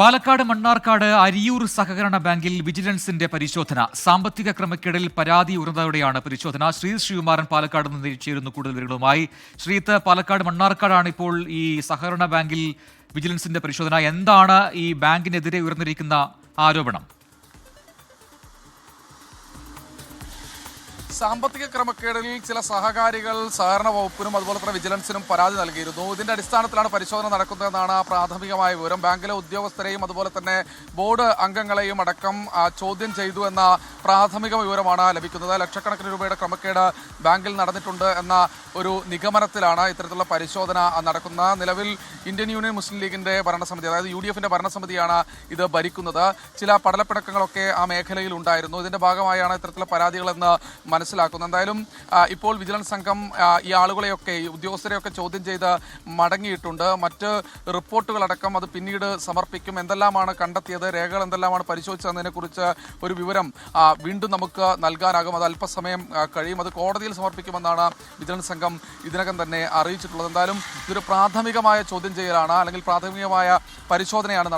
പാലക്കാട് മണ്ണാർക്കാട് അരിയൂർ സഹകരണ ബാങ്കിൽ വിജിലൻസിന്റെ പരിശോധന. സാമ്പത്തിക ക്രമക്കേടിൽ പരാതി ഉയർന്നതോടെയാണ് പരിശോധന. ശ്രീകുമാരൻ പാലക്കാട് നിന്ന് ചേരുന്നു കൂടുതൽ വിവരങ്ങളുമായി. ശ്രീത്ത്, പാലക്കാട് മണ്ണാർക്കാടാണ് ഇപ്പോൾ ഈ സഹകരണ ബാങ്കിൽ വിജിലൻസിന്റെ പരിശോധന. എന്താണ് ഈ ബാങ്കിനെതിരെ ഉയർന്നിരിക്കുന്ന ആരോപണം? സാമ്പത്തിക ക്രമക്കേടിൽ ചില സഹകാരികൾ സഹകരണ വകുപ്പിനും അതുപോലെ തന്നെ വിജിലൻസിനും പരാതി നൽകിയിരുന്നു. ഇതിന്റെ അടിസ്ഥാനത്തിലാണ് പരിശോധന നടക്കുന്നതെന്നാണ് പ്രാഥമികമായ വിവരം. ബാങ്കിലെ ഉദ്യോഗസ്ഥരെയും അതുപോലെ തന്നെ ബോർഡ് അംഗങ്ങളെയും അടക്കം ചോദ്യം ചെയ്തു എന്ന പ്രാഥമിക വിവരമാണ് ലഭിക്കുന്നത്. ലക്ഷക്കണക്കിന് രൂപയുടെ ക്രമക്കേട് ബാങ്കിൽ നടന്നിട്ടുണ്ട് എന്ന ഒരു നിഗമനത്തിലാണ് ഇത്തരത്തിലുള്ള പരിശോധന നടക്കുന്നത്. നിലവിൽ ഇന്ത്യൻ യൂണിയൻ മുസ്ലിം ലീഗിന്റെ ഭരണസമിതി, അതായത് UDFന്റെ ഭരണസമിതിയാണ് ഇത് ഭരിക്കുന്നത്. ചില പടലപ്പിണക്കങ്ങളൊക്കെ ആ മേഖലയിൽ ഉണ്ടായിരുന്നു. ഇതിന്റെ ഭാഗമായാണ് ഇത്തരത്തിലുള്ള പരാതികളെന്ന് മനസ്സിലാക്കുന്നത്. എന്തായാലും ഇപ്പോൾ വിജിലൻസ് സംഘം ഈ ആളുകളെയൊക്കെ, ഈ ഉദ്യോഗസ്ഥരെയൊക്കെ ചോദ്യം ചെയ്ത് മടങ്ങിയിട്ടുണ്ട്. മറ്റ് റിപ്പോർട്ടുകളടക്കം അത് പിന്നീട് സമർപ്പിക്കും. എന്തെല്ലാമാണ് കണ്ടെത്തിയത്, രേഖകൾ എന്തെല്ലാമാണ് പരിശോധിച്ചതിനെക്കുറിച്ച് ഒരു വിവരം വീണ്ടും നമുക്ക് നൽകാനാകും. അത് അല്പസമയം കഴിയും. അത് കോടതിയിൽ സമർപ്പിക്കുമെന്നാണ് വിജിലൻസ് സംഘം ഇതിനകം തന്നെ അറിയിച്ചിട്ടുള്ളത്. എന്തായാലും ഇതൊരു പ്രാഥമികമായ ചോദ്യം ചെയ്യലാണ്, അല്ലെങ്കിൽ പ്രാഥമികമായ പരിശോധനയാണ്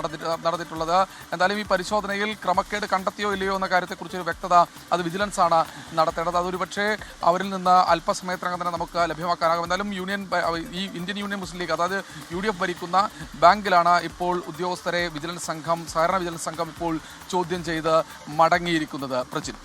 നടന്നിട്ടുള്ളത്. എന്തായാലും ഈ പരിശോധനയിൽ ക്രമക്കേട് കണ്ടെത്തിയോ ഇല്ലയോ എന്ന കാര്യത്തെക്കുറിച്ച് ഒരു വ്യക്തത അത് വിജിലൻസ് ആണ് നടത്തേണ്ടത്. അതൊരു പക്ഷേ അവരിൽ നിന്ന് അല്പസമയത്തിനകം തന്നെ നമുക്ക് ലഭ്യമാക്കാനാകും. എന്തായാലും ഈ ഇന്ത്യൻ യൂണിയൻ മുസ്ലിം ലീഗ്, അതായത് UDF ഭരിക്കുന്ന ബാങ്കിലാണ് ഇപ്പോൾ ഉദ്യോഗസ്ഥരെ സഹകരണ വിജിലൻസ് സംഘം ഇപ്പോൾ ചോദ്യം ചെയ്ത് മടങ്ങിയിരിക്കുന്നത്. പ്രജിൻ.